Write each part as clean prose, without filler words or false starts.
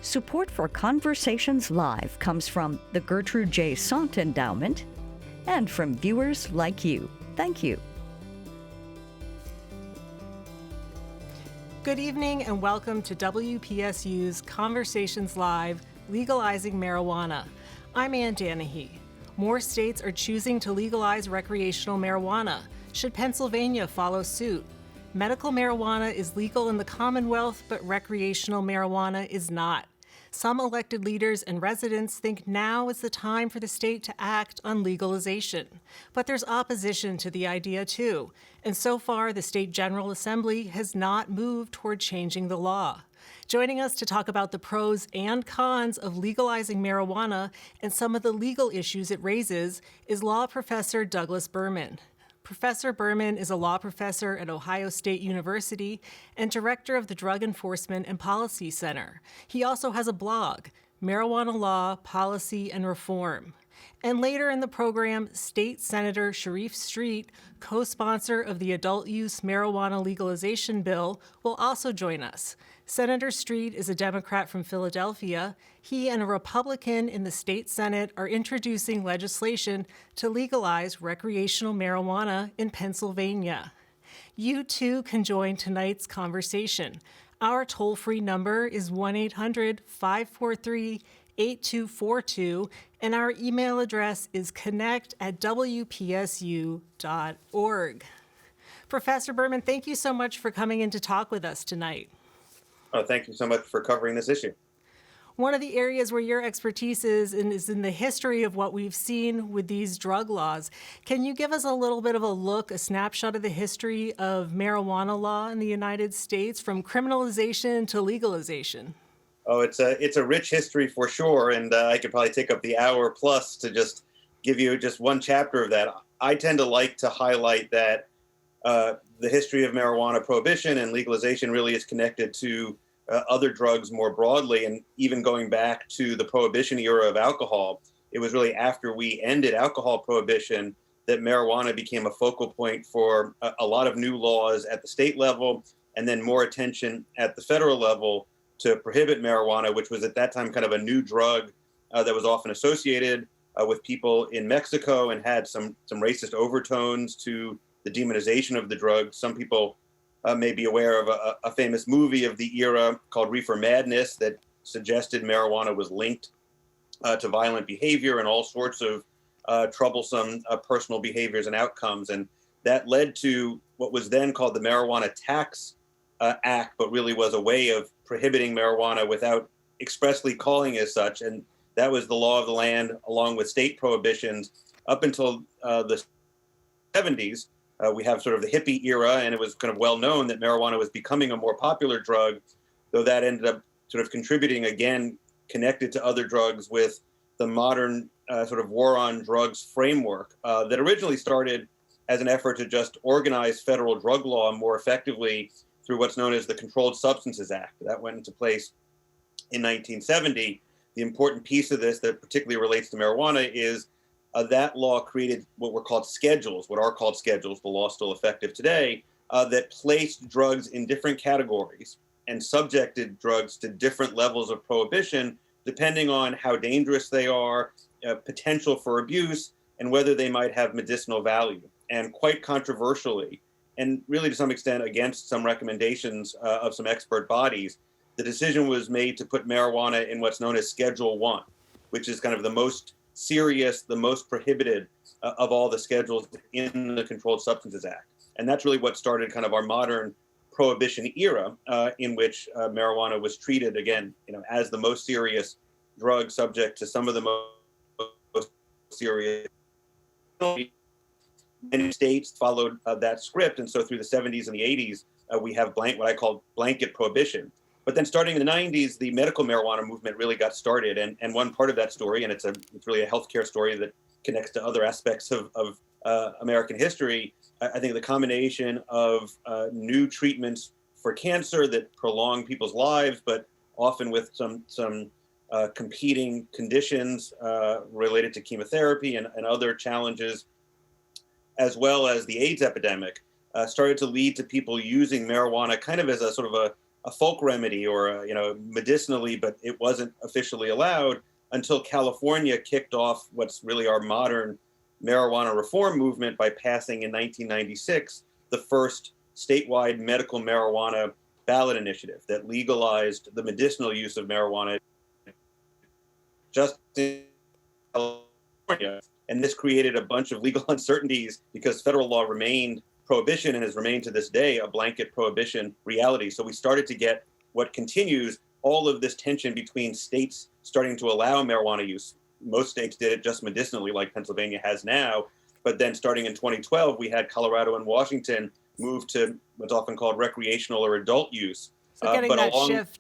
Support for Conversations Live comes from the Gertrude J. Sant Endowment and from viewers like you. Thank you. Good evening and welcome to WPSU's Conversations Live, Legalizing Marijuana. I'm Ann Danahy. More states are choosing to legalize recreational marijuana. Should Pennsylvania follow suit? Medical marijuana is legal in the Commonwealth, but recreational marijuana is not. Some elected leaders and residents think now is the time for the state to act on legalization. But there's opposition to the idea too, and so far the State General Assembly has not moved toward changing the law. Joining us to talk about the pros and cons of legalizing marijuana and some of the legal issues it raises is law professor Douglas Berman. Professor Berman is a law professor at Ohio State University and director of the Drug Enforcement and Policy Center. He also has a blog, Marijuana Law, Policy, and Reform. And later in the program, State Senator Sharif Street, co-sponsor of the adult use marijuana legalization bill, will also join us. Senator Street is a Democrat from Philadelphia. He and a Republican in the state Senate are introducing legislation to legalize recreational marijuana in Pennsylvania. You too can join tonight's conversation. Our toll-free number is 1-800-543-8242, and our email address is connect@wpsu.org. Professor Berman, thank you so much for coming in to talk with us tonight. Oh, thank you so much for covering this issue. One of the areas where your expertise is in the history of what we've seen with these drug laws. Can you give us a little bit of a snapshot of the history of marijuana law in the United States, from criminalization to legalization? Oh, it's a rich history for sure, and I could probably take up the hour plus to just give you just one chapter of that. I tend to like to highlight that the history of marijuana prohibition and legalization really is connected to other drugs more broadly, and even going back to the prohibition era of alcohol. It was really after we ended alcohol prohibition that marijuana became a focal point for a lot of new laws at the state level, and then more attention at the federal level to prohibit marijuana, which was at that time kind of a new drug that was often associated with people in Mexico and had some racist overtones to the demonization of the drug. Some people may be aware of a famous movie of the era called Reefer Madness that suggested marijuana was linked to violent behavior and all sorts of troublesome personal behaviors and outcomes. And that led to what was then called the Marijuana Tax Act, but really was a way of prohibiting marijuana without expressly calling it as such. And that was the law of the land, along with state prohibitions up until the 70s. We have sort of the hippie era, and it was kind of well known that marijuana was becoming a more popular drug, though that ended up sort of contributing, again, connected to other drugs with the modern sort of war on drugs framework that originally started as an effort to just organize federal drug law more effectively through what's known as the Controlled Substances Act. That went into place in 1970. The important piece of this that particularly relates to marijuana is that law created what are called schedules, the law still effective today, that placed drugs in different categories and subjected drugs to different levels of prohibition, depending on how dangerous they are, potential for abuse, and whether they might have medicinal value. And quite controversially, and really to some extent against some recommendations of some expert bodies, the decision was made to put marijuana in what's known as Schedule 1, which is kind of the most serious, the most prohibited of all the schedules in the Controlled Substances Act. And that's really what started kind of our modern prohibition era, in which marijuana was treated, again, as the most serious drug, subject to some of the most serious. Many states followed that script, and so through the 70s and the 80s, we have what I call blanket prohibition. But then starting in the 90s, the medical marijuana movement really got started. And one part of that story, and it's really a healthcare story that connects to other aspects of American history, I think the combination of new treatments for cancer that prolong people's lives, but often with some competing conditions related to chemotherapy and other challenges, as well as the AIDS epidemic, started to lead to people using marijuana kind of as a sort of a folk remedy or medicinally, but it wasn't officially allowed until California kicked off what's really our modern marijuana reform movement by passing in 1996 the first statewide medical marijuana ballot initiative that legalized the medicinal use of marijuana just in California. And this created a bunch of legal uncertainties because federal law remained prohibition and has remained to this day a blanket prohibition reality. So we started to get what continues all of this tension between states starting to allow marijuana use. Most states did it just medicinally, like Pennsylvania has now. But then starting in 2012, we had Colorado and Washington move to what's often called recreational or adult use. So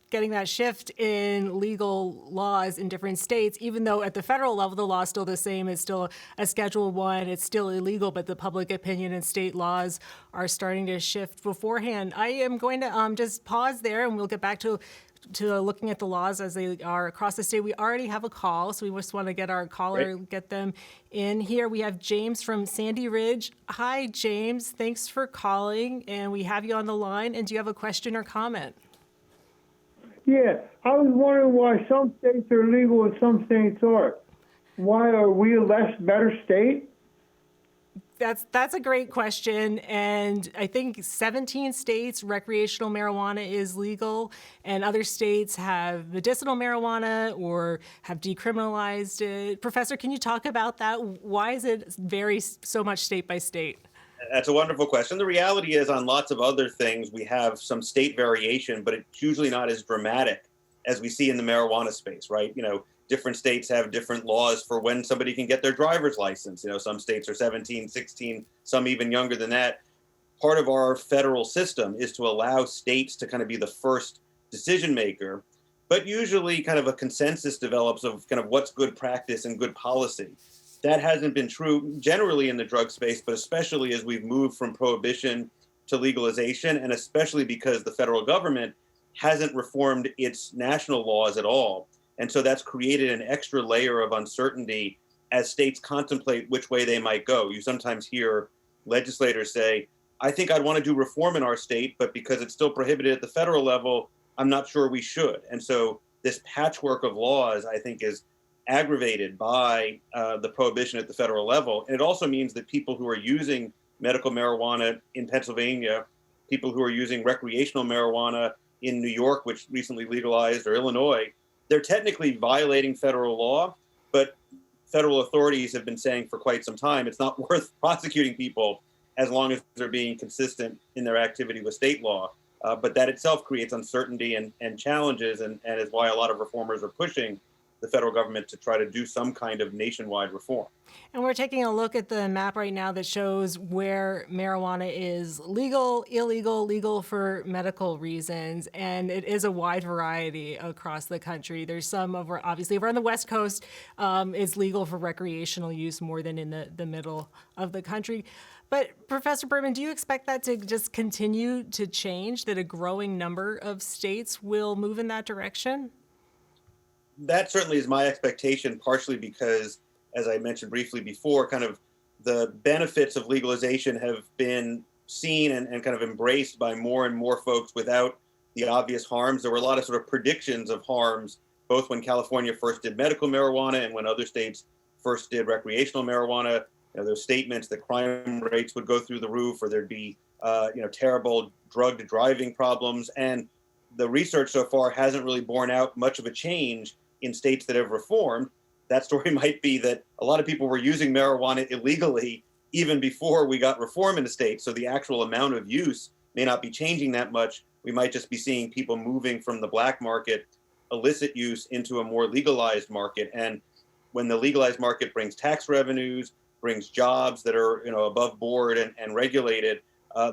getting that shift in legal laws in different states, even though at the federal level the law is still the same, it's still a Schedule I, it's still illegal, but the public opinion and state laws are starting to shift beforehand. I am going to just pause there, and we'll get back to looking at the laws as they are across the state. We already have a call, so we just want to get our caller, get them in here. We have James from Sandy Ridge. Hi, James. Thanks for calling, and we have you on the line. And do you have a question or comment? Yeah, I was wondering why some states are legal and some states aren't. Why are we a better state? That's a great question, and I think 17 states recreational marijuana is legal, and other states have medicinal marijuana or have decriminalized it. Professor, can you talk about that? Why does it vary so much state by state? That's a wonderful question. The reality is, on lots of other things, we have some state variation, but it's usually not as dramatic as we see in the marijuana space, right? Different states have different laws for when somebody can get their driver's license. Some states are 17, 16, some even younger than that. Part of our federal system is to allow states to kind of be the first decision maker, but usually kind of a consensus develops of kind of what's good practice and good policy. That hasn't been true generally in the drug space, but especially as we've moved from prohibition to legalization, and especially because the federal government hasn't reformed its national laws at all. And so that's created an extra layer of uncertainty as states contemplate which way they might go. You sometimes hear legislators say, I think I'd want to do reform in our state, but because it's still prohibited at the federal level, I'm not sure we should. And so this patchwork of laws, I think, is aggravated by the prohibition at the federal level. And it also means that people who are using medical marijuana in Pennsylvania, people who are using recreational marijuana in New York, which recently legalized, or Illinois, they're technically violating federal law, but federal authorities have been saying for quite some time it's not worth prosecuting people as long as they're being consistent in their activity with state law. But that itself creates uncertainty and challenges, and is why a lot of reformers are pushing the federal government to try to do some kind of nationwide reform. And we're taking a look at the map right now that shows where marijuana is legal, illegal, legal for medical reasons, and it is a wide variety across the country. There's some over, obviously, over on the West Coast, it's legal for recreational use more than in the middle of the country. But Professor Berman, do you expect that to just continue to change, that a growing number of states will move in that direction? That certainly is my expectation, partially because, as I mentioned briefly before, kind of the benefits of legalization have been seen and kind of embraced by more and more folks without the obvious harms. There were a lot of sort of predictions of harms, both when California first did medical marijuana and when other states first did recreational marijuana. Those statements that crime rates would go through the roof, or there'd be terrible drug driving problems. And the research so far hasn't really borne out much of a change in states that have reformed. That story might be that a lot of people were using marijuana illegally even before we got reform in the state. So the actual amount of use may not be changing that much. We might just be seeing people moving from the black market, illicit use, into a more legalized market. And when the legalized market brings tax revenues, brings jobs that are above board and regulated,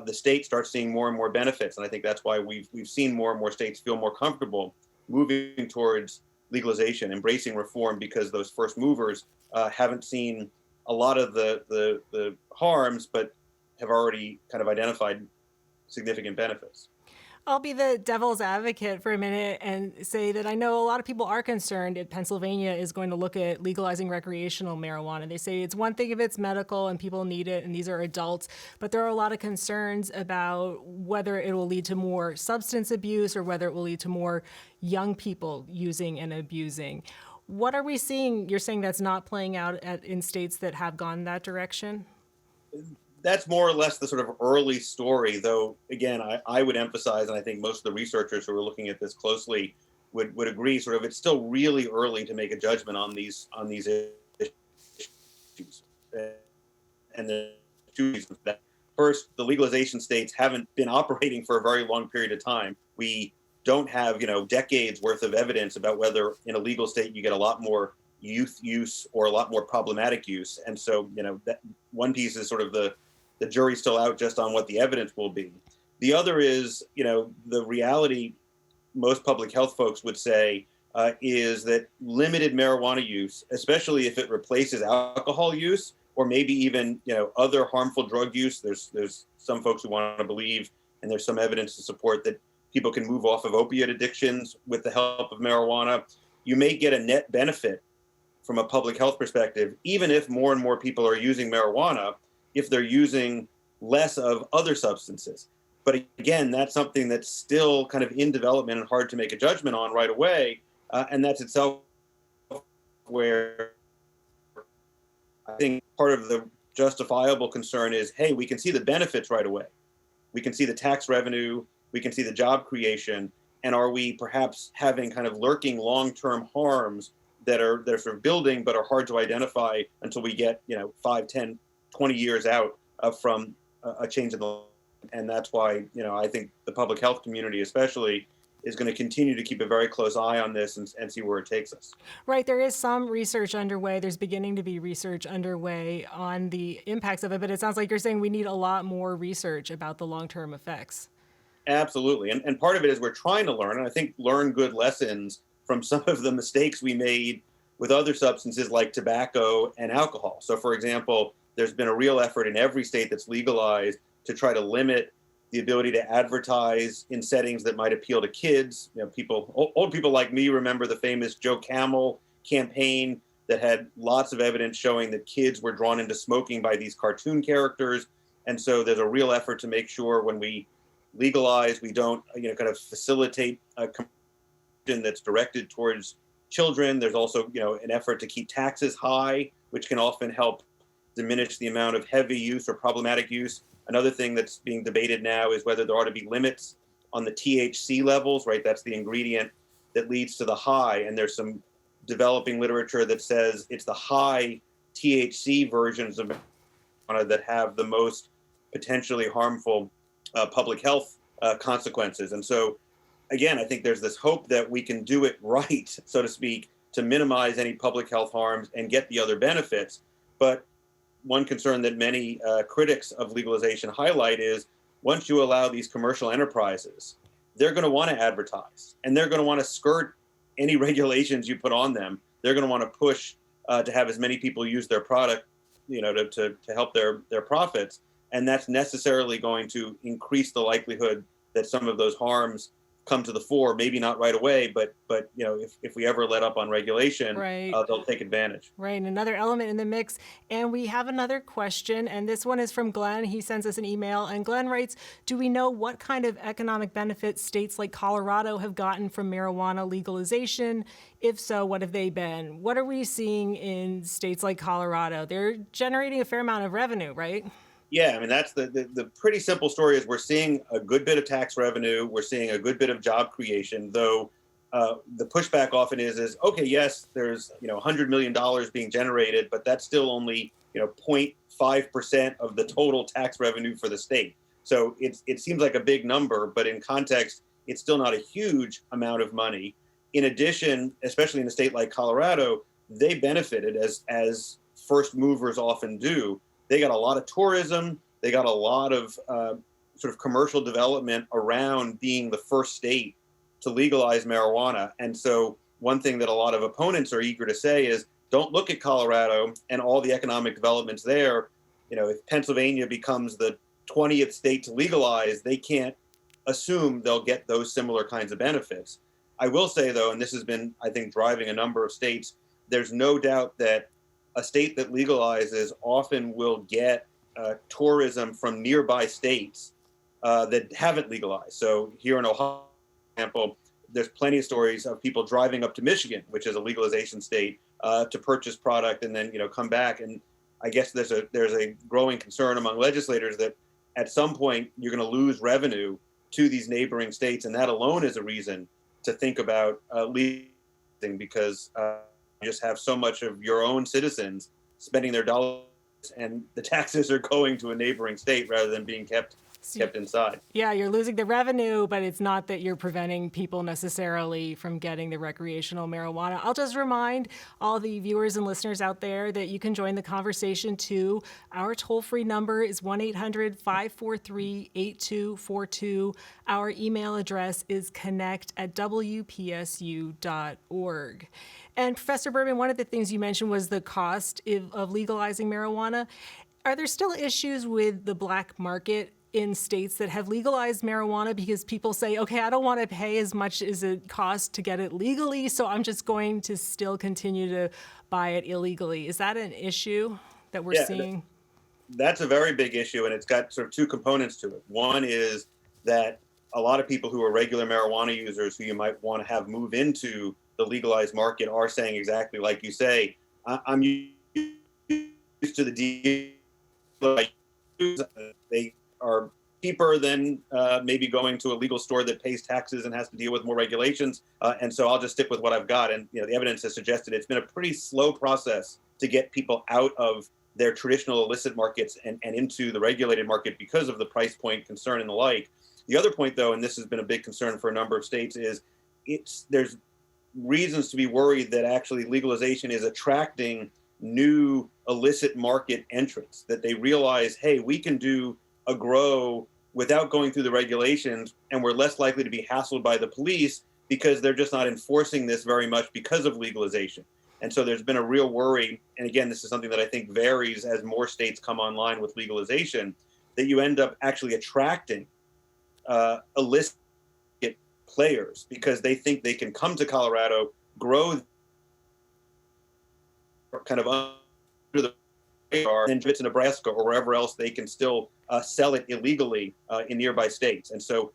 the state starts seeing more and more benefits. And I think that's why we've seen more and more states feel more comfortable moving towards legalization, embracing reform, because those first movers haven't seen a lot of the harms, but have already kind of identified significant benefits. I'll be the devil's advocate for a minute and say that I know a lot of people are concerned if Pennsylvania is going to look at legalizing recreational marijuana. They say it's one thing if it's medical and people need it and these are adults, but there are a lot of concerns about whether it will lead to more substance abuse or whether it will lead to more young people using and abusing. What are we seeing? You're saying that's not playing out in states that have gone that direction? That's more or less the sort of early story, though, again, I would emphasize, and I think most of the researchers who are looking at this closely would agree, sort of it's still really early to make a judgment on these issues. And the two reasons for that. First, the legalization states haven't been operating for a very long period of time. We don't have, decades worth of evidence about whether in a legal state you get a lot more youth use or a lot more problematic use. And so, that one piece is sort of the jury's still out just on what the evidence will be. The other is, the reality most public health folks would say is that limited marijuana use, especially if it replaces alcohol use or maybe even, other harmful drug use. There's some folks who want to believe, and there's some evidence to support that people can move off of opiate addictions with the help of marijuana. You may get a net benefit from a public health perspective, even if more and more people are using marijuana, if they're using less of other substances. But again, that's something that's still kind of in development and hard to make a judgment on right away. And that's itself where I think part of the justifiable concern is, hey, we can see the benefits right away. We can see the tax revenue, we can see the job creation, and are we perhaps having kind of lurking long-term harms that are sort of building but are hard to identify until we get 5, 10, 20 years out from a change in the law. And that's why I think the public health community especially is going to continue to keep a very close eye on this and see where it takes us. Right. There is some research underway. There's beginning to be research underway on the impacts of it, but it sounds like you're saying we need a lot more research about the long-term effects. Absolutely. And part of it is we're trying to learn, and I think learn good lessons from some of the mistakes we made with other substances like tobacco and alcohol. So, for example, there's been a real effort in every state that's legalized to try to limit the ability to advertise in settings that might appeal to kids. Old people like me remember the famous Joe Camel campaign that had lots of evidence showing that kids were drawn into smoking by these cartoon characters. And so there's a real effort to make sure when we legalize, we don't, kind of facilitate a consumption that's directed towards children. There's also, an effort to keep taxes high, which can often help diminish the amount of heavy use or problematic use. Another thing that's being debated now is whether there ought to be limits on the THC levels, right? That's the ingredient that leads to the high. And there's some developing literature that says it's the high THC versions of marijuana that have the most potentially harmful public health consequences. And so, again, I think there's this hope that we can do it right, so to speak, to minimize any public health harms and get the other benefits. But one concern that many critics of legalization highlight is once you allow these commercial enterprises, they're going to want to advertise and they're going to want to skirt any regulations you put on them. They're going to want to push to have as many people use their product, to help their profits. And that's necessarily going to increase the likelihood that some of those harms come to the fore, maybe not right away, but if we ever let up on regulation, right, they'll take advantage. Right, another element in the mix. And we have another question, and this one is from Glenn. He sends us an email, and Glenn writes, do we know what kind of economic benefits states like Colorado have gotten from marijuana legalization? If so, what have they been? What are we seeing in states like Colorado? They're generating a fair amount of revenue, right? Yeah, I mean, that's the pretty simple story is we're seeing a good bit of tax revenue. We're seeing a good bit of job creation, though the pushback often is, okay, yes, there's, $100 million being generated, but that's still only, 0.5% of the total tax revenue for the state. So it seems like a big number, but in context, it's still not a huge amount of money. In addition, especially in a state like Colorado, they benefited as first movers often do. They got a lot of tourism. They got a lot of sort of commercial development around being the first state to legalize marijuana. And so one thing that a lot of opponents are eager to say is, don't look at Colorado and all the economic developments there. If Pennsylvania becomes the 20th state to legalize, they can't assume they'll get those similar kinds of benefits. I will say, though, and this has been, I think, driving a number of states, there's no doubt that a state that legalizes often will get tourism from nearby states that haven't legalized. So here in Ohio, for example, there's plenty of stories of people driving up to Michigan, which is a legalization state, to purchase product and then come back. And I guess there's a growing concern among legislators that at some point you're going to lose revenue to these neighboring states, and that alone is a reason to think about legalizing, because you just have so much of your own citizens spending their dollars, and the taxes are going to a neighboring state rather than being kept inside. Yeah, you're losing the revenue, but it's not that you're preventing people necessarily from getting the recreational marijuana. I'll just remind all the viewers and listeners out there that you can join the conversation too. Our toll-free number is 1-800-543-8242. Our email address is connect@wpsu.org. And Professor Berman, one of the things you mentioned was the cost of legalizing marijuana. Are there still issues with the black market in states that have legalized marijuana because people say, okay, I don't want to pay as much as it costs to get it legally, so I'm just going to still continue to buy it illegally? Is that an issue that we're seeing? That's a very big issue, and it's got sort of two components to it. One is that a lot of people who are regular marijuana users who you might want to have move into the legalized market are saying exactly like you say, I'm used to the deal. They are cheaper than maybe going to a legal store that pays taxes and has to deal with more regulations. And so I'll just stick with what I've got. And the evidence has suggested it's been a pretty slow process to get people out of their traditional illicit markets and into the regulated market because of the price point concern and the like. The other point, though, and this has been a big concern for a number of states, is there's reasons to be worried that actually legalization is attracting new illicit market entrants, that they realize, hey, we can do a grow without going through the regulations, and we're less likely to be hassled by the police because they're just not enforcing this very much because of legalization. And so there's been a real worry, and again, this is something that I think varies as more states come online with legalization, that you end up actually attracting illicit players because they think they can come to Colorado, grow kind of under the radar, and to Nebraska or wherever else they can still sell it illegally in nearby states. And so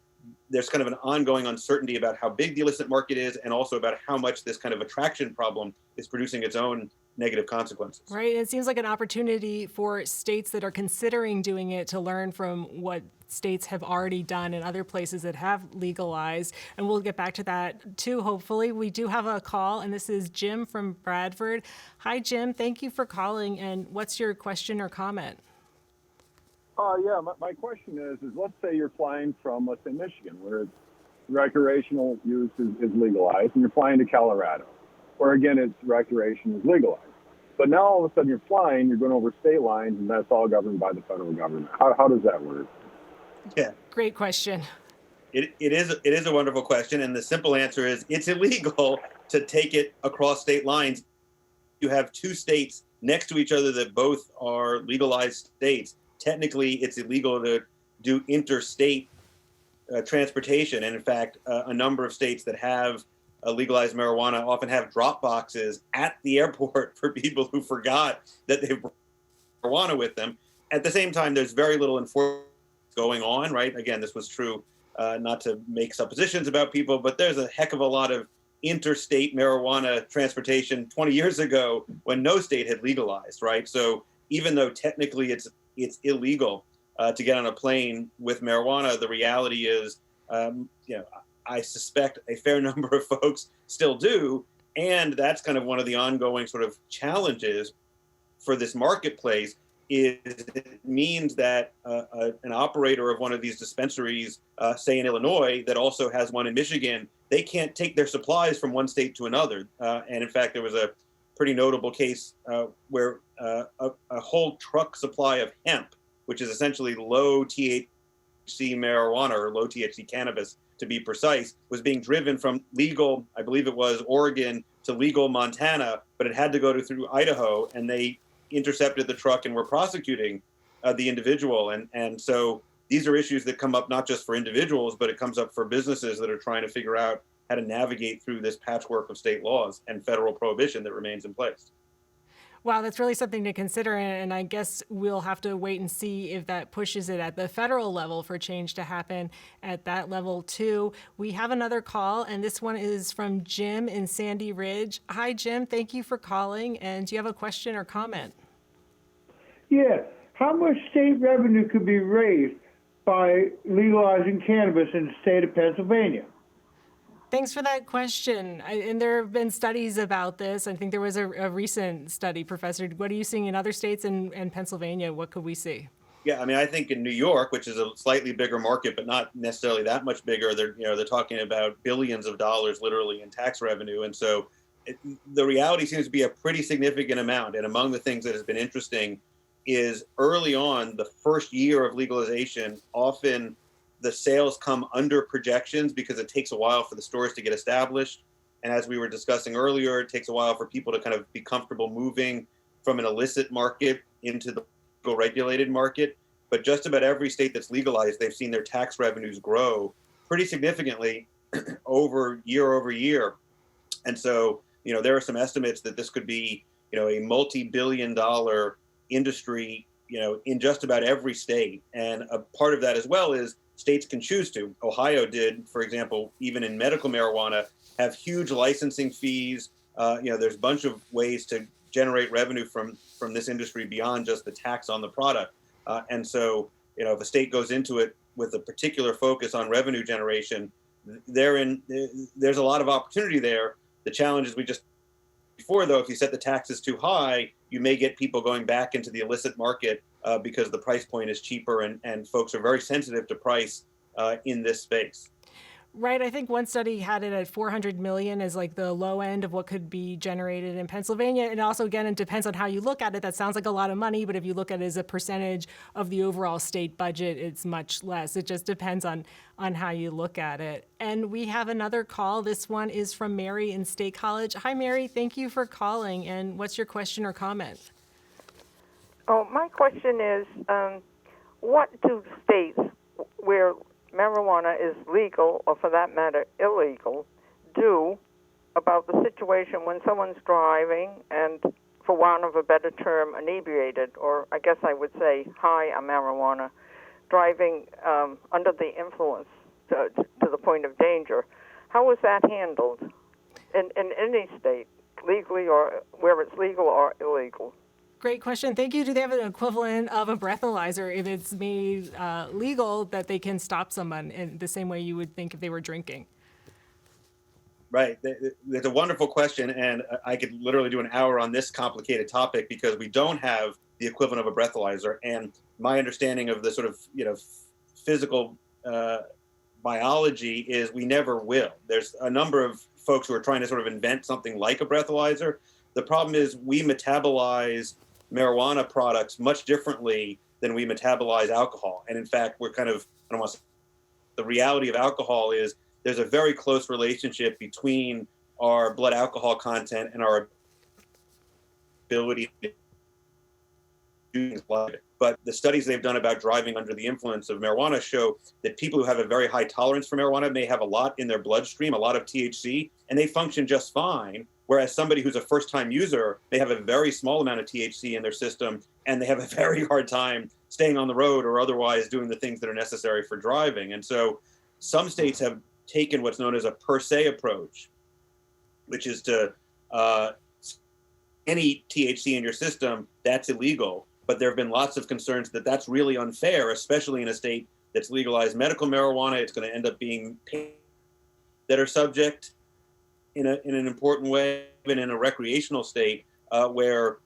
there's kind of an ongoing uncertainty about how big the illicit market is and also about how much this kind of attraction problem is producing its own negative consequences. Right. It seems like an opportunity for states that are considering doing it to learn from what states have already done in other places that have legalized. And we'll get back to that too, hopefully. We do have a call, and this is Jim from Bradford. Hi, Jim. Thank you for calling. And what's your question or comment? Yeah, my question is let's say you're flying from, let's say, Michigan, where it's recreational use is legalized, and you're flying to Colorado, where, again, it's recreation is legalized. But now all of a sudden you're flying, you're going over state lines, and that's all governed by the federal government. How does that work? Yeah. Great question. It is a wonderful question, and the simple answer is it's illegal to take it across state lines. You have two states next to each other that both are legalized states. Technically, it's illegal to do interstate transportation, and in fact, a number of states that have legalized marijuana often have drop boxes at the airport for people who forgot that they brought marijuana with them. At the same time, there's very little enforcement going on, right? Again, this was true, not to make suppositions about people, but there's a heck of a lot of interstate marijuana transportation 20 years ago when no state had legalized, right? So even though technically it's illegal to get on a plane with marijuana, the reality is, I suspect a fair number of folks still do, and that's kind of one of the ongoing sort of challenges for this marketplace. It means that an operator of one of these dispensaries, say in Illinois, that also has one in Michigan, they can't take their supplies from one state to another. And in fact, there was a pretty notable case where a whole truck supply of hemp, which is essentially low THC marijuana or low THC cannabis, to be precise, was being driven from legal, I believe it was Oregon, to legal Montana, but it had to go through Idaho, and they intercepted the truck and were prosecuting the individual. And so these are issues that come up not just for individuals, but it comes up for businesses that are trying to figure out how to navigate through this patchwork of state laws and federal prohibition that remains in place. Wow, that's really something to consider. And I guess we'll have to wait and see if that pushes it at the federal level for change to happen at that level, too. We have another call, and this one is from Jim in Sandy Ridge. Hi, Jim. Thank you for calling. And do you have a question or comment? Yeah. How much state revenue could be raised by legalizing cannabis in the state of Pennsylvania? Thanks for that question. And there have been studies about this. I think there was a recent study, Professor. What are you seeing in other states and Pennsylvania? What could we see? Yeah, I mean, I think in New York, which is a slightly bigger market, but not necessarily that much bigger, they're talking about billions of dollars literally in tax revenue. And so the reality seems to be a pretty significant amount. And among the things that has been interesting is early on, the first year of legalization, often the sales come under projections because it takes a while for the stores to get established. And as we were discussing earlier, it takes a while for people to kind of be comfortable moving from an illicit market into the legal regulated market. But just about every state that's legalized, they've seen their tax revenues grow pretty significantly over year. And so, there are some estimates that this could be, a multi-billion-dollar industry, in just about every state. And a part of that as well is states can choose to. Ohio did, for example, even in medical marijuana, have huge licensing fees. There's a bunch of ways to generate revenue from this industry beyond just the tax on the product. And so, if a state goes into it with a particular focus on revenue generation, there's a lot of opportunity there. The challenge is before, though, if you set the taxes too high, you may get people going back into the illicit market because the price point is cheaper and folks are very sensitive to price in this space. Right. I think one study had it at 400 million as like the low end of what could be generated in Pennsylvania. And also, again, it depends on how you look at it. That sounds like a lot of money, but if you look at it as a percentage of the overall state budget, it's much less. It just depends on how you look at it. And we have another call. This one is from Mary in State College. Hi, Mary. Thank you for calling. And what's your question or comment? Oh, my question is, what do states where marijuana is legal, or for that matter, illegal, do about the situation when someone's driving and, for want of a better term, inebriated, or I guess I would say high on marijuana, driving under the influence to the point of danger? How is that handled in any state, legally or where it's legal or illegal? Great question. Thank you. Do they have an equivalent of a breathalyzer if it's made legal that they can stop someone in the same way you would think if they were drinking? Right. That's a wonderful question. And I could literally do an hour on this complicated topic because we don't have the equivalent of a breathalyzer. And my understanding of the sort of, physical biology is we never will. There's a number of folks who are trying to sort of invent something like a breathalyzer. The problem is we metabolize marijuana products much differently than we metabolize alcohol. And in fact, the reality of alcohol is there's a very close relationship between our blood alcohol content and our ability to do things like it. But the studies they've done about driving under the influence of marijuana show that people who have a very high tolerance for marijuana may have a lot in their bloodstream, a lot of THC, and they function just fine. Whereas somebody who's a first-time user may have a very small amount of THC in their system, and they have a very hard time staying on the road or otherwise doing the things that are necessary for driving. And so some states have taken what's known as a per se approach, which is to any THC in your system, that's illegal. But there have been lots of concerns that that's really unfair, especially in a state that's legalized medical marijuana. It's going to end up being that are subject in an important way, even in a recreational state, where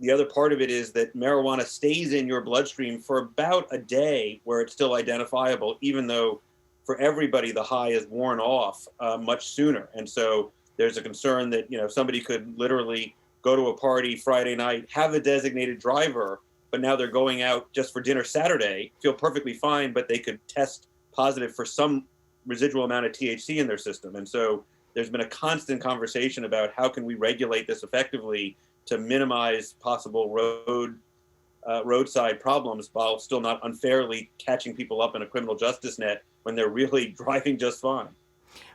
the other part of it is that marijuana stays in your bloodstream for about a day where it's still identifiable, even though for everybody the high is worn off much sooner. And so there's a concern that somebody could literally go to a party Friday night, have a designated driver, but now they're going out just for dinner Saturday, feel perfectly fine, but they could test positive for some residual amount of THC in their system. And so there's been a constant conversation about how can we regulate this effectively to minimize possible road roadside problems while still not unfairly catching people up in a criminal justice net when they're really driving just fine.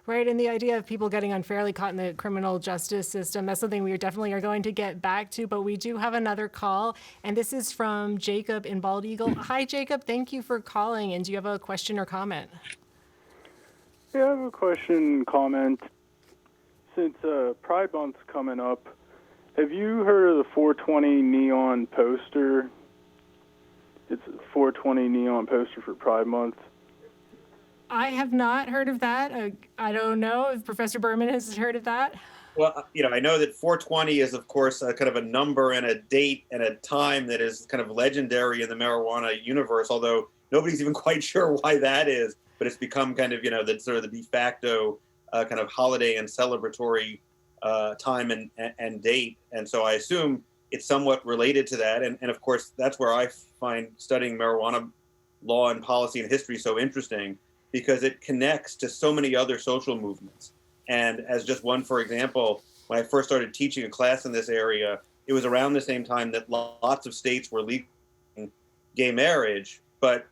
Right, and the idea of people getting unfairly caught in the criminal justice system, that's something we definitely are going to get back to, but we do have another call, and this is from Jacob in Bald Eagle. Hi, Jacob, thank you for calling, and do you have a question or comment? Yeah, I have a question, comment. Since Pride Month's coming up, have you heard of the 420 neon poster? It's a 420 neon poster for Pride Month. I have not heard of that. I don't know if Professor Berman has heard of that. Well, I know that 420 is, of course, kind of a number and a date and a time that is kind of legendary in the marijuana universe, although nobody's even quite sure why that is. But it's become kind of, the sort of the de facto kind of holiday and celebratory time and date. And so I assume it's somewhat related to that. And of course, that's where I find studying marijuana law and policy and history so interesting, because it connects to so many other social movements. And as just one, for example, when I first started teaching a class in this area, it was around the same time that lots of states were legalizing gay marriage, but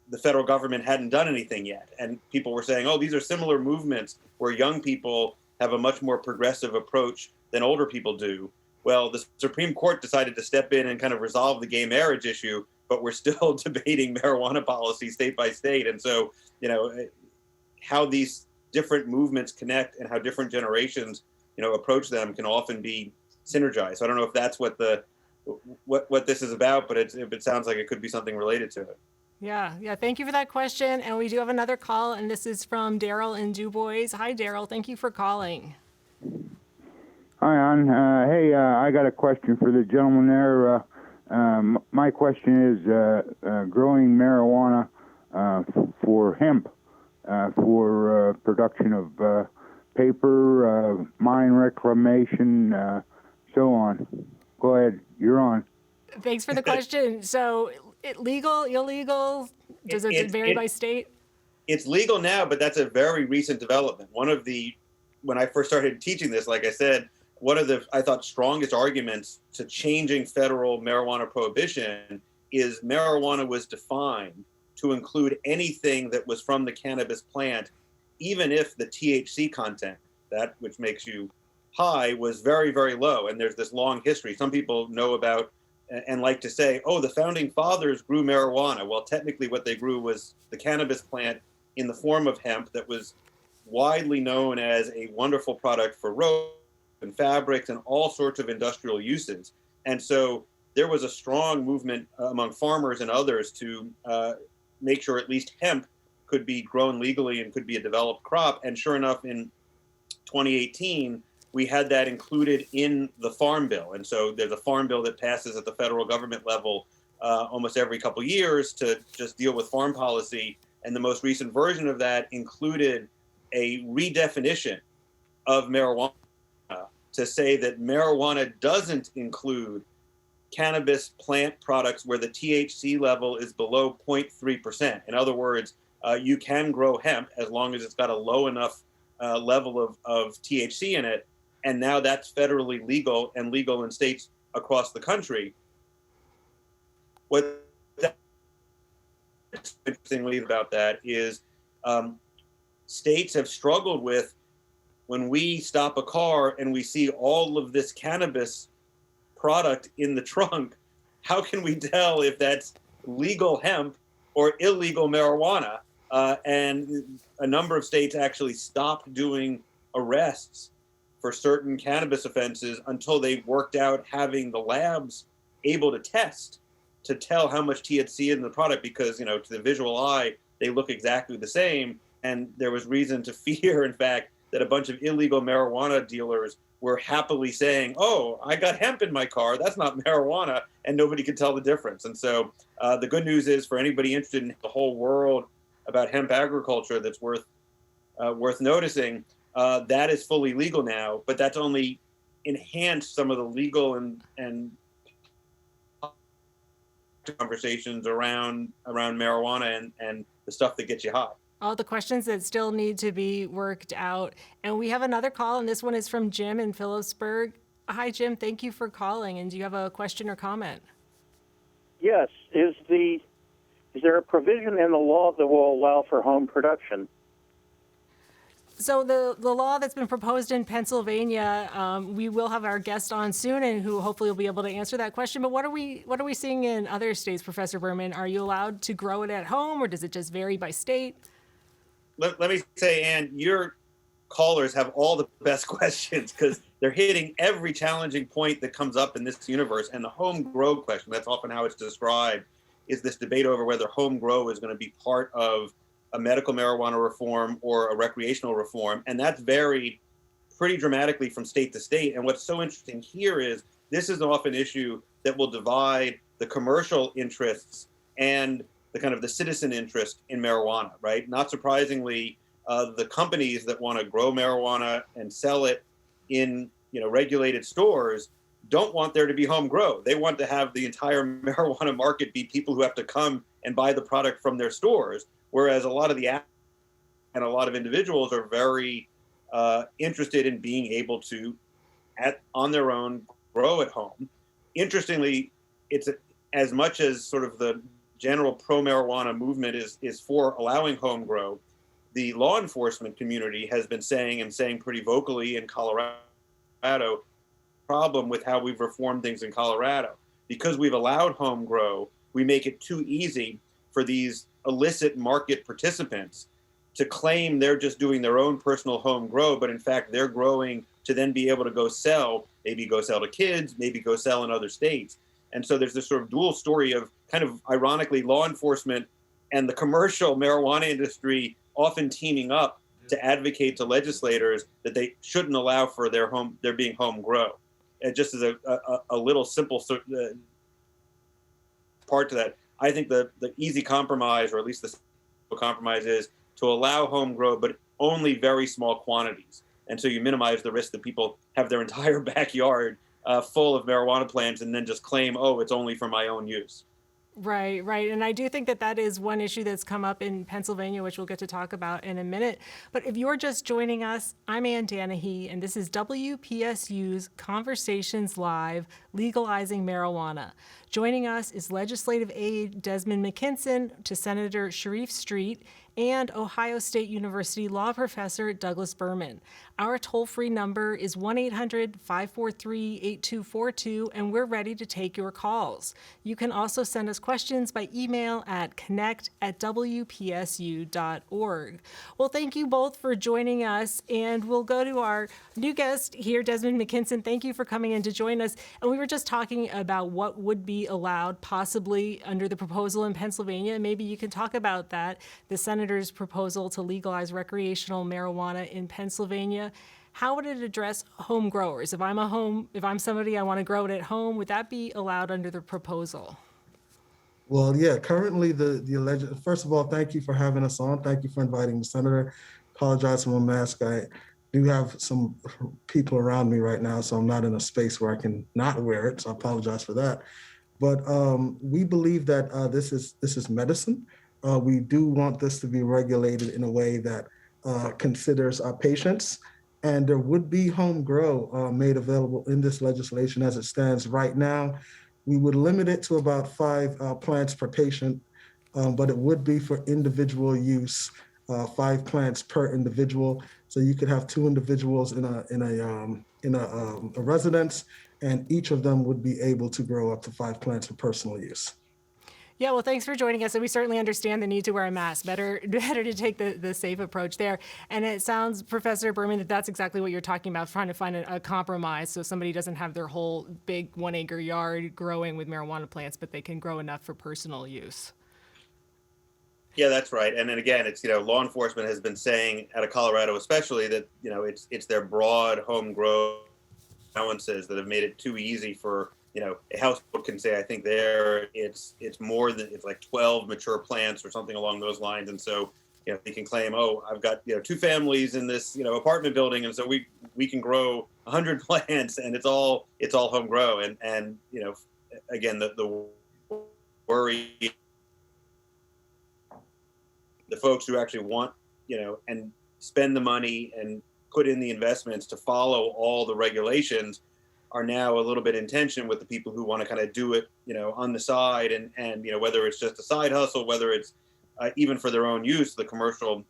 the federal government hadn't done anything yet. And people were saying, oh, these are similar movements where young people have a much more progressive approach than older people do. Well, the Supreme Court decided to step in and kind of resolve the gay marriage issue, but we're still debating marijuana policy state by state. And so, how these different movements connect and how different generations, approach them can often be synergized. So I don't know if that's what this is about, but it sounds like it could be something related to it. Yeah. Thank you for that question. And we do have another call, and this is from Daryl in DuBois. Hi, Daryl. Thank you for calling. Hi, Ann. Hey, I got a question for the gentleman there. My question is growing marijuana for hemp, for production of paper, mine reclamation, so on. Go ahead. You're on. Thanks for the question. So, legal, illegal? Does it vary by state? It's legal now, but that's a very recent development. When I first started teaching this, like I said, one of the, I thought, strongest arguments to changing federal marijuana prohibition is marijuana was defined to include anything that was from the cannabis plant, even if the THC content, that which makes you high, was very, very low. And there's this long history. Some people know about and like to say, oh, the founding fathers grew marijuana. Well, technically what they grew was the cannabis plant in the form of hemp that was widely known as a wonderful product for rope and fabrics and all sorts of industrial uses. And so there was a strong movement among farmers and others to make sure at least hemp could be grown legally and could be a developed crop. And sure enough, in 2018, we had that included in the Farm Bill. And so there's a Farm Bill that passes at the federal government level almost every couple years to just deal with farm policy. And the most recent version of that included a redefinition of marijuana to say that marijuana doesn't include cannabis plant products where the THC level is below 0.3%. In other words, you can grow hemp as long as it's got a low enough level of THC in it. And now that's federally legal and legal in states across the country. What's interestingly about that is states have struggled with, when we stop a car and we see all of this cannabis product in the trunk, how can we tell if that's legal hemp or illegal marijuana? And a number of states actually stopped doing arrests for certain cannabis offenses until they worked out having the labs able to test to tell how much THC in the product, because, to the visual eye, they look exactly the same. And there was reason to fear, in fact, that a bunch of illegal marijuana dealers were happily saying, oh, I got hemp in my car, that's not marijuana, and nobody could tell the difference. And so the good news is, for anybody interested in the whole world about hemp agriculture that's worth noticing, that is fully legal now, but that's only enhanced some of the legal and conversations around marijuana and the stuff that gets you high. All the questions that still need to be worked out. And we have another call, and this one is from Jim in Phillipsburg. Hi, Jim. Thank you for calling. And do you have a question or comment? Yes. Is there a provision in the law that will allow for home production? So the law that's been proposed in Pennsylvania, we will have our guest on soon, and who hopefully will be able to answer that question. But what are we seeing in other states, Professor Berman? Are you allowed to grow it at home, or does it just vary by state? Let me say, Ann, your callers have all the best questions because they're hitting every challenging point that comes up in this universe. And the home grow question, that's often how it's described, is this debate over whether home grow is going to be part of a medical marijuana reform or a recreational reform. And that's varied pretty dramatically from state to state. And what's so interesting here is this is often an issue that will divide the commercial interests and the kind of the citizen interest in marijuana, right? Not surprisingly, the companies that want to grow marijuana and sell it in regulated stores don't want there to be home grow. They want to have the entire marijuana market be people who have to come and buy the product from their stores. Whereas a lot of individuals are very interested in being able to, on their own, grow at home. Interestingly, it's as much as sort of the general pro-marijuana movement is for allowing home grow, the law enforcement community has been saying pretty vocally in Colorado, problem with how we've reformed things in Colorado. Because we've allowed home grow, we make it too easy for these illicit market participants to claim they're just doing their own personal home grow, but in fact they're growing to then be able to go sell to kids, maybe go sell in other states. And so there's this sort of dual story of kind of ironically law enforcement and the commercial marijuana industry often teaming up to advocate to legislators that they shouldn't allow for their being home grow. And just as a little simple part to that, I think the easy compromise, or at least the simple compromise, is to allow home grow, but only very small quantities. And so you minimize the risk that people have their entire backyard full of marijuana plants and then just claim, oh, it's only for my own use. Right. And I do think that is one issue that's come up in Pennsylvania, which we'll get to talk about in a minute. But if you're just joining us, I'm Ann Danahy, and this is WPSU's Conversations Live, Legalizing Marijuana. Joining us is legislative aide Desmond McKinson to Senator Sharif Street and Ohio State University law professor Douglas Berman. Our toll-free number is 1-800-543-8242, and we're ready to take your calls. You can also send us questions by email at connect@wpsu.org. Well, thank you both for joining us, and we'll go to our new guest here, Desmond McKinson. Thank you for coming in to join us. And we were just talking about what would be allowed possibly under the proposal in Pennsylvania. Maybe you can talk about that. The senator's proposal to legalize recreational marijuana in Pennsylvania. How would it address home growers? If I'm somebody, I want to grow it at home, would that be allowed under the proposal? Well, yeah, currently first of all, thank you for having us on. Thank you for inviting the senator. Apologize for my mask. I do have some people around me right now, so I'm not in a space where I can not wear it. So I apologize for that. But we believe that this is medicine. We do want this to be regulated in a way that considers our patients, and there would be home grow made available in this legislation as it stands right now. We would limit it to about 5 plants per patient, but it would be for individual use, 5 plants per individual. So you could have 2 individuals in a residence, and each of them would be able to grow up to 5 plants for personal use. Yeah, well, thanks for joining us. And we certainly understand the need to wear a mask. Better to take the safe approach there. And it sounds, Professor Berman, that's exactly what you're talking about, trying to find a compromise so somebody doesn't have their whole big 1-acre yard growing with marijuana plants, but they can grow enough for personal use. Yeah, that's right. And then again, it's, law enforcement has been saying, out of Colorado especially, that, it's their broad home grow allowances that have made it too easy for, a household can say, I think it's more than, it's like 12 mature plants or something along those lines. And so, they can claim, oh, I've got, 2 families in this, apartment building. And so we can grow 100 plants and it's all home grow. And again, the worry, the folks who actually want, and spend the money and put in the investments to follow all the regulations are now a little bit in tension with the people who want to kind of do it, on the side, and whether it's just a side hustle, whether it's even for their own use. The commercial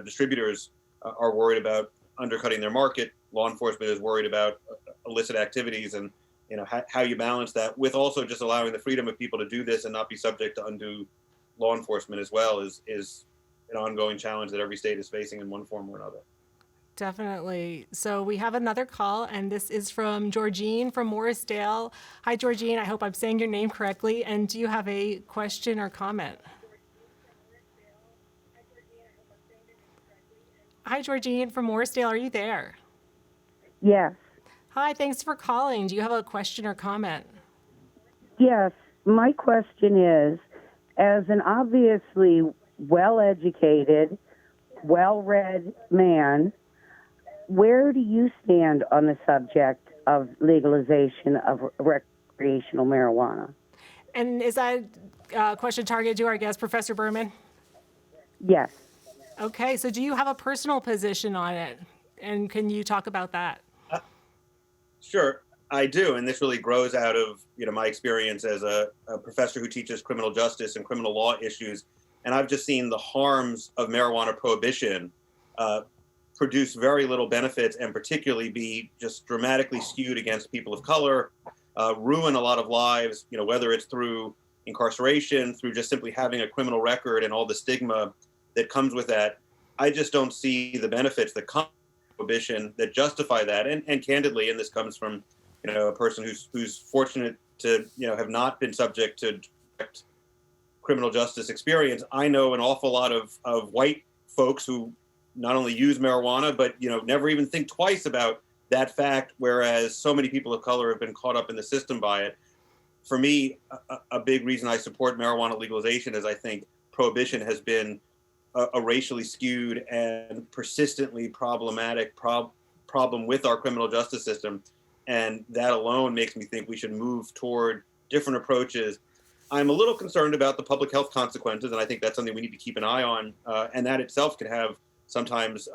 distributors are worried about undercutting their market. Law enforcement is worried about illicit activities, and how you balance that with also just allowing the freedom of people to do this and not be subject to undue law enforcement as well is an ongoing challenge that every state is facing in one form or another. Definitely. So we have another call, and this is from Georgine from Morrisdale. Hi, Georgine. I hope I'm saying your name correctly. And do you have a question or comment? Hi, Georgine from Morrisdale. Are you there? Yes. Hi, thanks for calling. Do you have a question or comment? Yes. My question is, as an obviously well-educated, well-read man, where do you stand on the subject of legalization of recreational marijuana? And is that question targeted to our guest, Professor Berman? Yes. Okay, so do you have a personal position on it? And can you talk about that? Sure, I do. And this really grows out of my experience as a professor who teaches criminal justice and criminal law issues. And I've just seen the harms of marijuana prohibition produce very little benefits, and particularly be just dramatically skewed against people of color, ruin a lot of lives, whether it's through incarceration, through just simply having a criminal record and all the stigma that comes with that. I just don't see the benefits that come from prohibition that justify that. And candidly, and this comes from a person who's fortunate to have not been subject to direct criminal justice experience. I know an awful lot of white folks who not only use marijuana, but never even think twice about that fact, whereas so many people of color have been caught up in the system by it. For me, a big reason I support marijuana legalization is I think prohibition has been a racially skewed and persistently problematic problem with our criminal justice system. And that alone makes me think we should move toward different approaches. I'm a little concerned about the public health consequences, and I think that's something we need to keep an eye on. And that itself can have sometimes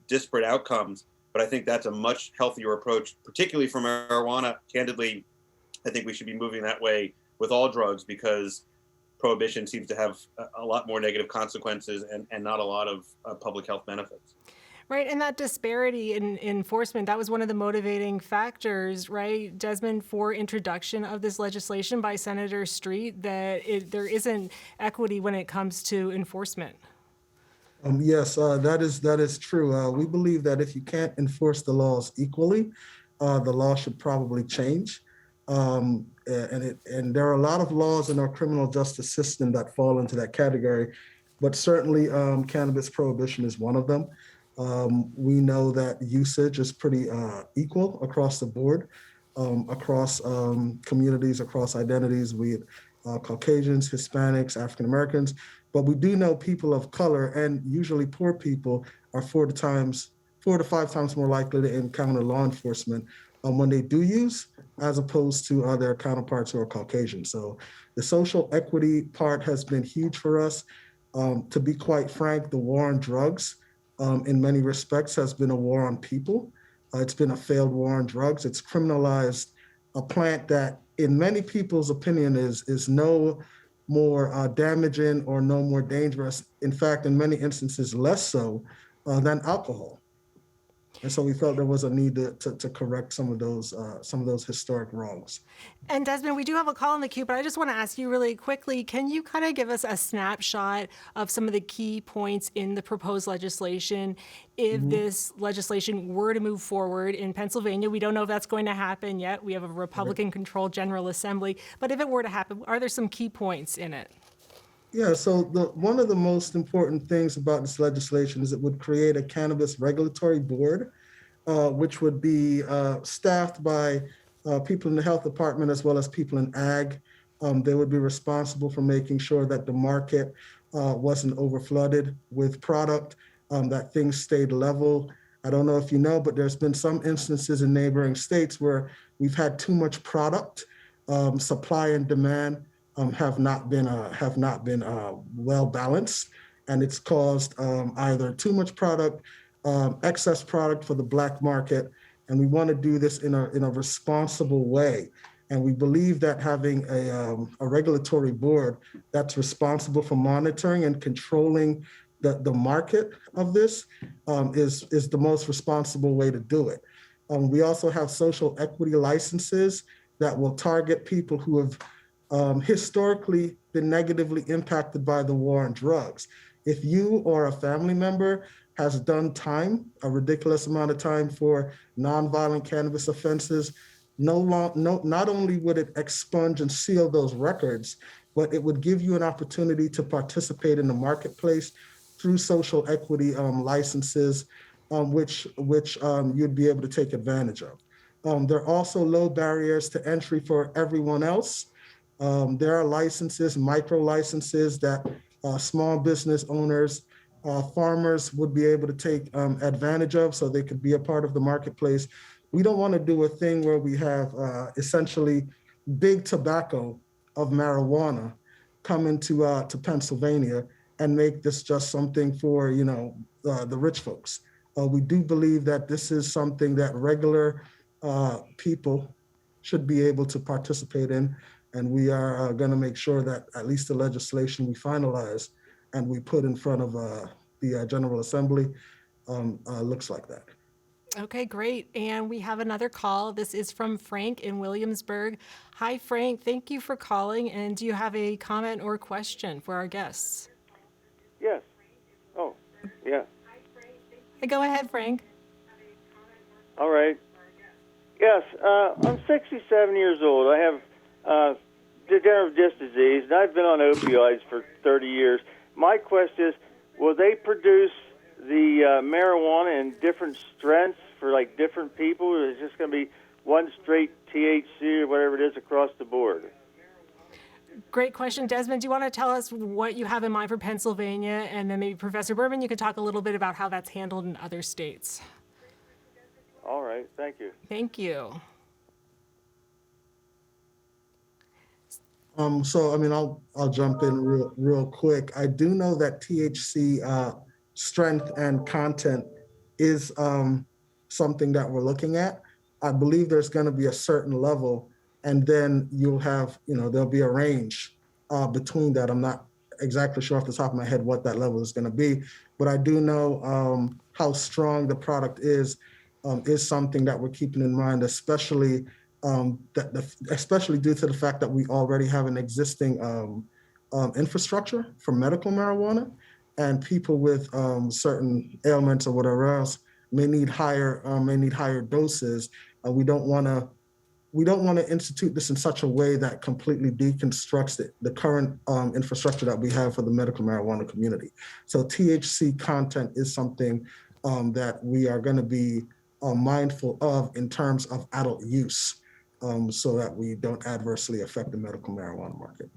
disparate outcomes. But I think that's a much healthier approach, particularly for marijuana. Candidly, I think we should be moving that way with all drugs, because prohibition seems to have a lot more negative consequences and not a lot of public health benefits. Right, and that disparity in enforcement, that was one of the motivating factors, right, Desmond, for introduction of this legislation by Senator Street, that there isn't equity when it comes to enforcement. Yes, that is true. We believe that if you can't enforce the laws equally, the law should probably change. And there are a lot of laws in our criminal justice system that fall into that category, but certainly cannabis prohibition is one of them. We know that usage is pretty equal across the board, across communities, across identities, with Caucasians, Hispanics, African Americans. But we do know people of color, and usually poor people, are 4 to 5 times more likely to encounter law enforcement when they do use, as opposed to their counterparts who are Caucasian. So the social equity part has been huge for us. To be quite frank, the war on drugs, in many respects, has been a war on people. It's been a failed war on drugs. It's criminalized a plant that, in many people's opinion, is no more damaging or no more dangerous. In fact, in many instances, less so than alcohol. And so we felt there was a need to correct some of those historic wrongs. And Desmond, we do have a call in the queue, but I just want to ask you really quickly, can you kind of give us a snapshot of some of the key points in the proposed legislation if this legislation were to move forward in Pennsylvania? We don't know if that's going to happen yet. We have a Republican-controlled General Assembly. But if it were to happen, are there some key points in it? Yeah, so one of the most important things about this legislation is it would create a cannabis regulatory board, which would be staffed by people in the health department as well as people in ag. They would be responsible for making sure that the market wasn't overflooded with product, that things stayed level. I don't know if you know, but there's been some instances in neighboring states where we've had too much product, supply and demand have not been well balanced, and it's caused either too much product, excess product for the black market, And we want to do this in a responsible way. And we believe that having a regulatory board that's responsible for monitoring and controlling the market of this is the most responsible way to do it. We also have social equity licenses that will target people who have historically been negatively impacted by the war on drugs. If you or a family member has done time, a ridiculous amount of time for nonviolent cannabis offenses, not only would it expunge and seal those records, but it would give you an opportunity to participate in the marketplace through social equity licenses, which you'd be able to take advantage of. There are also low barriers to entry for everyone else. There are licenses, micro licenses that small business owners, farmers would be able to take advantage of so they could be a part of the marketplace. We don't want to do a thing where we have essentially big tobacco of marijuana come into to Pennsylvania and make this just something for the rich folks. We do believe that this is something that regular people should be able to participate in, and we are going to make sure that at least the legislation we finalize and we put in front of the General Assembly looks like that. Okay, great. And we have another call. This is from Frank in Williamsburg. Hi, Frank. Thank you for calling. And do you have a comment or question for our guests? Yes. Oh, yeah. Go ahead, Frank. All right. Yes, I'm 67 years old. I have degenerative disc disease, and I've been on opioids for 30 years. My question is, will they produce the marijuana in different strengths for like different people, or is it just going to be one straight THC or whatever it is across the board? Great question. Desmond, do you want to tell us what you have in mind for Pennsylvania? And then maybe Professor Berman, you could talk a little bit about how that's handled in other states. All right. Thank you. Thank you. So, I mean, I'll jump in real quick. I do know that THC strength and content is something that we're looking at. I believe there's going to be a certain level, and then you'll have, there'll be a range between that. I'm not exactly sure off the top of my head what that level is going to be, but I do know how strong the product is something that we're keeping in mind, especially especially due to the fact that we already have an existing infrastructure for medical marijuana, and people with certain ailments or whatever else may need higher doses. We don't want to institute this in such a way that completely deconstructs the current infrastructure that we have for the medical marijuana community. So THC content is something that we are going to be mindful of in terms of adult use, so that we don't adversely affect the medical marijuana market.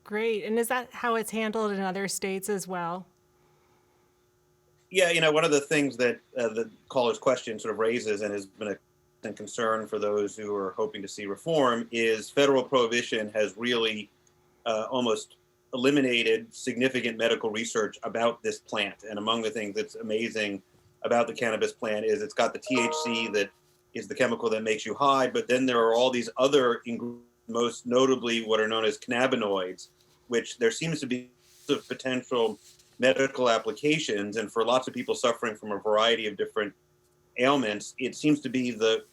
Great. And is that how it's handled in other states as well? Yeah, one of the things that the caller's question sort of raises and has been a concern for those who are hoping to see reform is federal prohibition has really almost eliminated significant medical research about this plant. And among the things that's amazing about the cannabis plant is it's got the THC that is the chemical that makes you high, but then there are all these other ingredients, most notably what are known as cannabinoids, which there seems to be of potential medical applications. And for lots of people suffering from a variety of different ailments, it seems to be the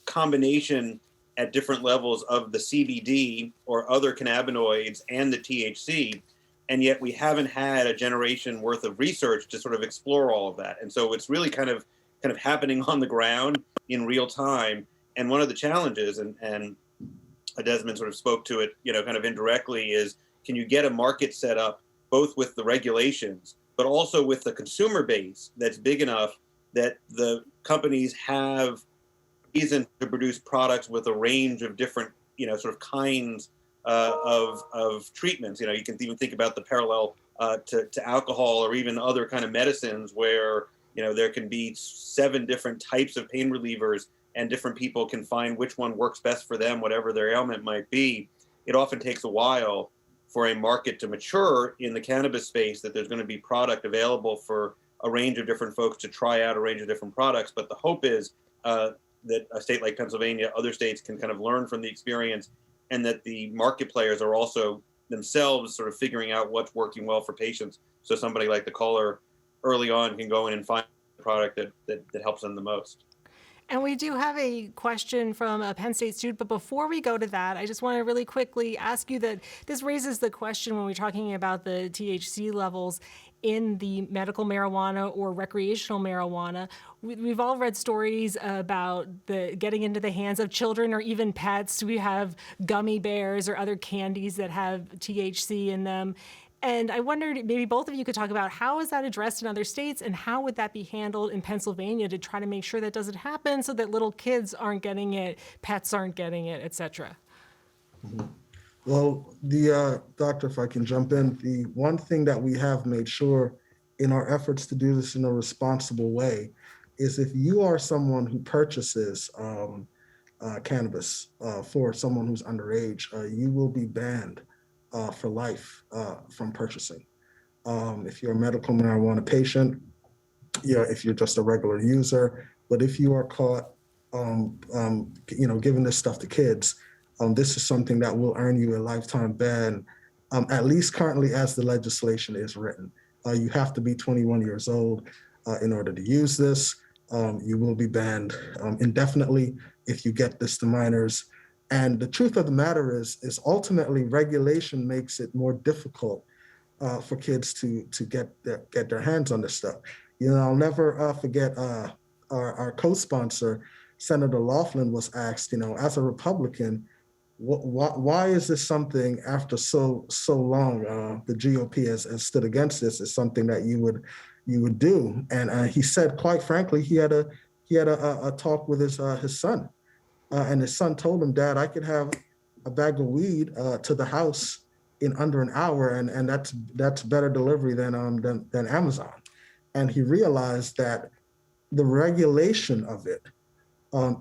combination at different levels of the CBD or other cannabinoids and the THC. And yet we haven't had a generation worth of research to sort of explore all of that. And so it's really kind of happening on the ground in real time. And one of the challenges, and Desmond sort of spoke to it, kind of indirectly, is can you get a market set up both with the regulations, but also with the consumer base that's big enough that the companies have reason to produce products with a range of different, sort of kinds of treatments. You can even think about the parallel to alcohol or even other kind of medicines where, there can be 7 different types of pain relievers and different people can find which one works best for them, whatever their ailment might be. It often takes a while for a market to mature in the cannabis space, that there's going to be product available for a range of different folks to try out a range of different products. But the hope is that a state like Pennsylvania, other states can kind of learn from the experience, and that the market players are also themselves sort of figuring out what's working well for patients. So somebody like the caller early on can go in and find a product that helps them the most. And we do have a question from a Penn State student, but before we go to that, I just want to really quickly ask you that this raises the question when we're talking about the THC levels in the medical marijuana or recreational marijuana. We've all read stories about the getting into the hands of children or even pets. We have gummy bears or other candies that have THC in them. And I wondered, maybe both of you could talk about how is that addressed in other states and how would that be handled in Pennsylvania to try to make sure that doesn't happen so that little kids aren't getting it, pets aren't getting it, et cetera. Well, doctor, if I can jump in, the one thing that we have made sure in our efforts to do this in a responsible way is if you are someone who purchases cannabis for someone who's underage, you will be banned for life from purchasing. If you're a medical marijuana patient, if you're just a regular user, but if you are caught, giving this stuff to kids, this is something that will earn you a lifetime ban, at least currently as the legislation is written. You have to be 21 years old in order to use this. You will be banned indefinitely if you get this to minors. And the truth of the matter is ultimately regulation makes it more difficult for kids to get their hands on this stuff. I'll never forget our co-sponsor, Senator Laughlin, was asked, as a Republican, why is this something after so long the GOP has stood against this is something that you would do? And he said, quite frankly, he had a talk with his son. And his son told him, Dad, I could have a bag of weed to the house in under an hour, and that's better delivery than Amazon. And he realized that the regulation of it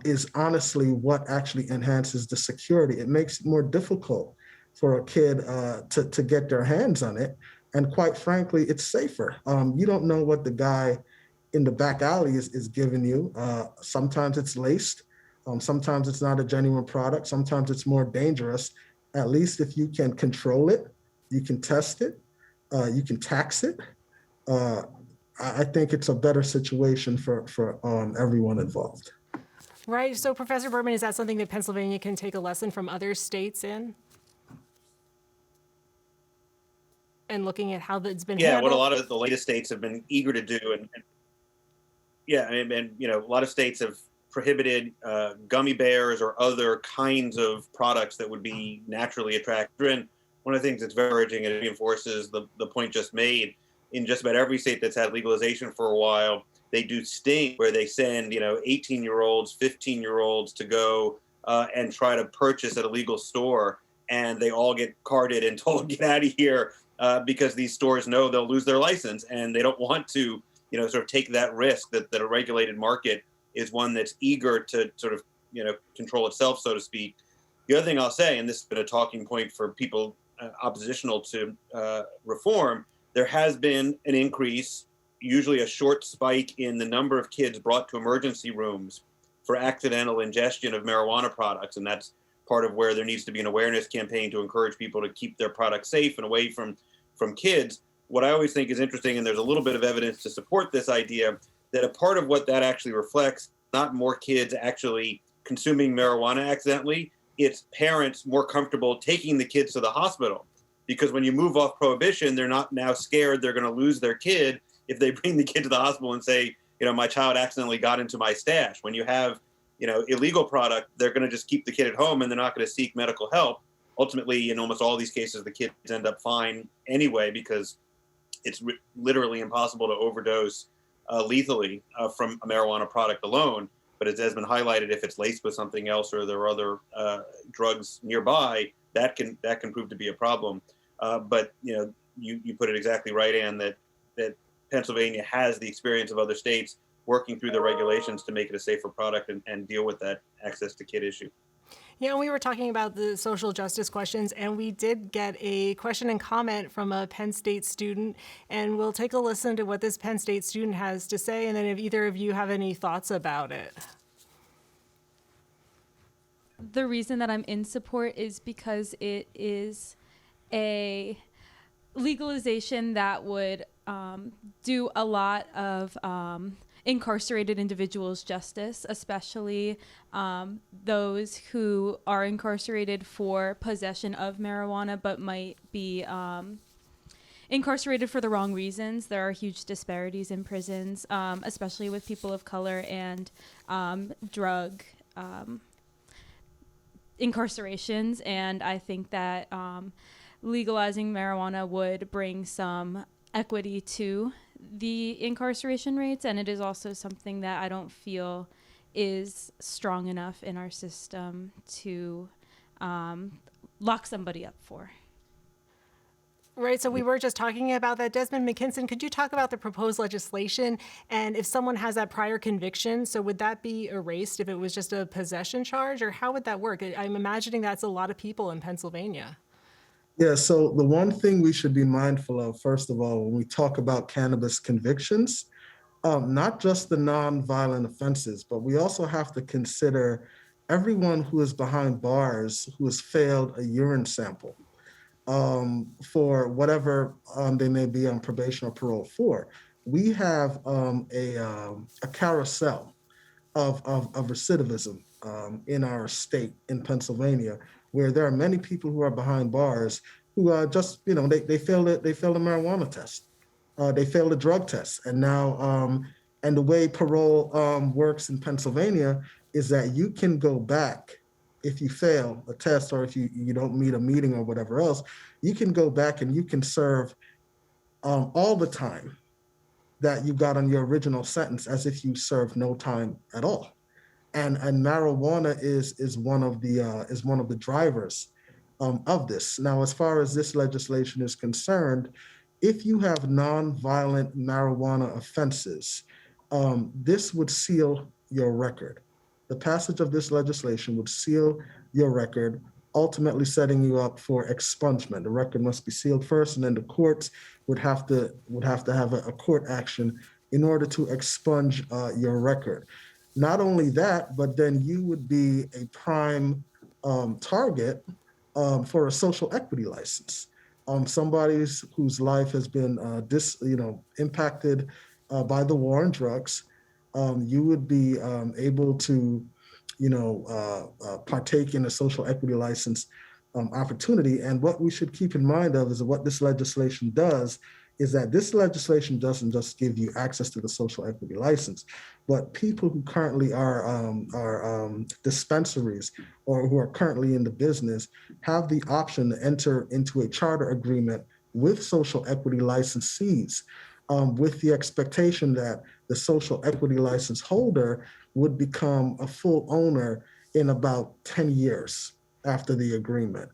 is honestly what actually enhances the security. It makes it more difficult for a kid to get their hands on it. And quite frankly, it's safer. You don't know what the guy in the back alley is giving you. Sometimes it's laced. Sometimes it's not a genuine product. Sometimes it's more dangerous. At least if you can control it, you can test it, you can tax it. I think it's a better situation for everyone involved. Right. So, Professor Berman, is that something that Pennsylvania can take a lesson from other states in? And looking at how that's been handled? What a lot of the latest states have been eager to do. A lot of states have prohibited gummy bears or other kinds of products that would be naturally attractive. And one of the things that's very encouraging and reinforces the point just made, in just about every state that's had legalization for a while, they do sting where they send 18-year-olds, 15-year-olds to go and try to purchase at a legal store, and they all get carded and told, get out of here, because these stores know they'll lose their license, and they don't want to sort of take that risk that a regulated market is one that's eager to sort of control itself, so to speak. The other thing I'll say, and this has been a talking point for people oppositional to reform, there has been an increase, usually a short spike, in the number of kids brought to emergency rooms for accidental ingestion of marijuana products. And that's part of where there needs to be an awareness campaign to encourage people to keep their products safe and away from kids. What I always think is interesting, and there's a little bit of evidence to support this idea, that a part of what that actually reflects, not more kids actually consuming marijuana accidentally, it's parents more comfortable taking the kids to the hospital. Because when you move off prohibition, they're not now scared they're going to lose their kid if they bring the kid to the hospital and say, my child accidentally got into my stash. When you have, illegal product, they're going to just keep the kid at home and they're not going to seek medical help. Ultimately, in almost all these cases, the kids end up fine anyway, because it's literally impossible to overdose lethally from a marijuana product alone. But as has been highlighted, if it's laced with something else or there are other drugs nearby, that can prove to be a problem. But you put it exactly right, Ann, that Pennsylvania has the experience of other states working through the regulations to make it a safer product and deal with that access to kid issue. Yeah, and we were talking about the social justice questions, and we did get a question and comment from a Penn State student, and we'll take a listen to what this Penn State student has to say, and then if either of you have any thoughts about it. the reason that I'm in support is because it is a legalization that would do a lot of incarcerated individuals justice, especially those who are incarcerated for possession of marijuana but might be incarcerated for the wrong reasons. There are huge disparities in prisons, especially with people of color and drug incarcerations. And I think that legalizing marijuana would bring some equity to the incarceration rates, and it is also something that I don't feel is strong enough in our system to lock somebody up for. Right, so we were just talking about that. Desmond McKinson, could you talk about the proposed legislation and if someone has that prior conviction, so would that be erased if it was just a possession charge, or how would that work? I'm imagining that's a lot of people in Pennsylvania. Yeah, so the one thing we should be mindful of, first of all, when we talk about cannabis convictions, not just the non-violent offenses, but we also have to consider everyone who is behind bars who has failed a urine sample for whatever they may be on probation or parole for. We have a carousel of recidivism in our state, in Pennsylvania, where there are many people who are behind bars who just, they failed a marijuana test. They failed a drug test. And now, and the way parole works in Pennsylvania is that you can go back if you fail a test or if you don't meet a meeting or whatever else, you can go back and you can serve all the time that you got on your original sentence as if you served no time at all. And marijuana is one of the drivers of this. Now, as far as this legislation is concerned, if you have nonviolent marijuana offenses, this would seal your record. The passage of this legislation would seal your record, ultimately setting you up for expungement. The record must be sealed first, and then the courts would have to have a court action in order to expunge your record. Not only that, but then you would be a prime target for a social equity license. Somebody whose life has been impacted by the war on drugs, you would be able to, partake in a social equity license opportunity. And what we should keep in mind of is what this legislation does is that this legislation doesn't just give you access to the social equity license, but people who currently are dispensaries or who are currently in the business have the option to enter into a charter agreement with social equity licensees, with the expectation that the social equity license holder would become a full owner in about 10 years after the agreement.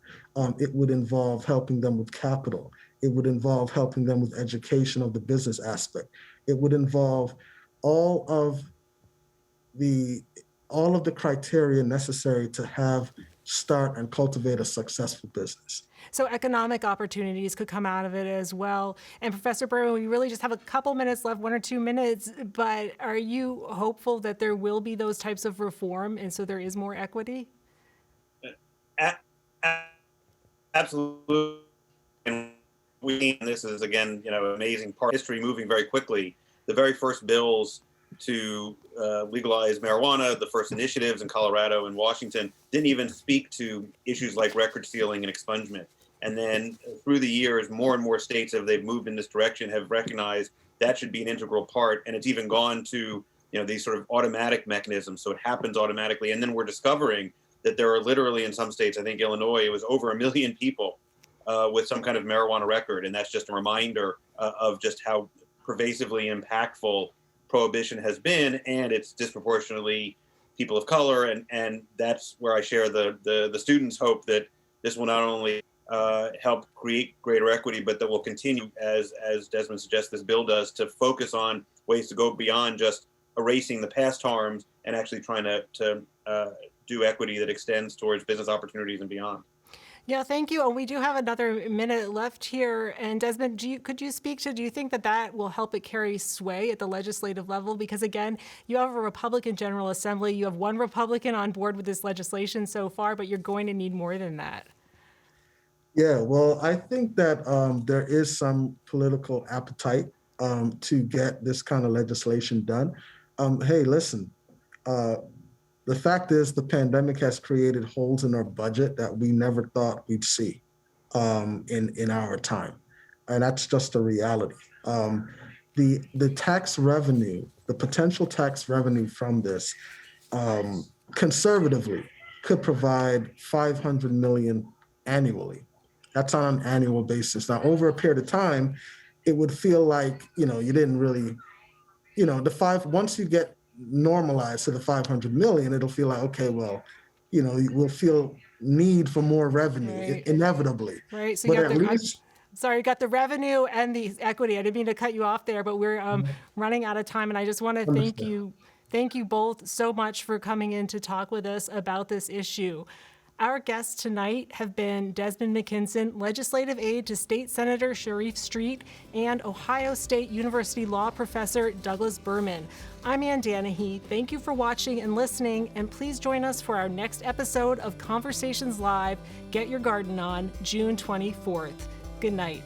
It would involve helping them with capital. It would involve helping them with education of the business aspect. It would involve all of the criteria necessary to start and cultivate a successful business. So economic opportunities could come out of it as well. And Professor Berman, we really just have a couple minutes left, 1 or 2 minutes, but are you hopeful that there will be those types of reform and so there is more equity? Absolutely. And this is, again, amazing part of history moving very quickly. The very first bills to legalize marijuana, the first initiatives in Colorado and Washington, didn't even speak to issues like record sealing and expungement. And then through the years, more and more states, as they've moved in this direction, have recognized that should be an integral part. And it's even gone to these sort of automatic mechanisms. So it happens automatically. And then we're discovering that there are literally in some states, I think Illinois, it was over 1 million people with some kind of marijuana record. And that's just a reminder of just how pervasively impactful prohibition has been, and it's disproportionately people of color. And that's where I share the students' hope that this will not only help create greater equity, but that will continue, as Desmond suggests this bill does, to focus on ways to go beyond just erasing the past harms and actually trying to do equity that extends towards business opportunities and beyond. Yeah, thank you. And we do have another minute left here. And Desmond, could you speak to, do you think that that will help it carry sway at the legislative level? Because again, you have a Republican General Assembly. You have one Republican on board with this legislation so far, but you're going to need more than that. Yeah, well, I think that there is some political appetite to get this kind of legislation done. Hey, listen, the fact is the pandemic has created holes in our budget that we never thought we'd see in our time. And that's just a reality. The tax revenue, the potential tax revenue from this, conservatively could provide $500 million annually. That's on an annual basis. Now, over a period of time, it would feel like, you didn't really, once you get normalized to the 500 million, it'll feel like, okay, well, we'll feel need for more revenue inevitably. Right. So but at least, sorry, you got the revenue and the equity. I didn't mean to cut you off there, but we're running out of time. And I just want to thank you both so much for coming in to talk with us about this issue. Our guests tonight have been Desmond McKinson, legislative aide to State Senator Sharif Street, and Ohio State University law professor Douglas Berman. I'm Ann Danahy. Thank you for watching and listening, and please join us for our next episode of Conversations Live, Get Your Garden On, June 24th. Good night.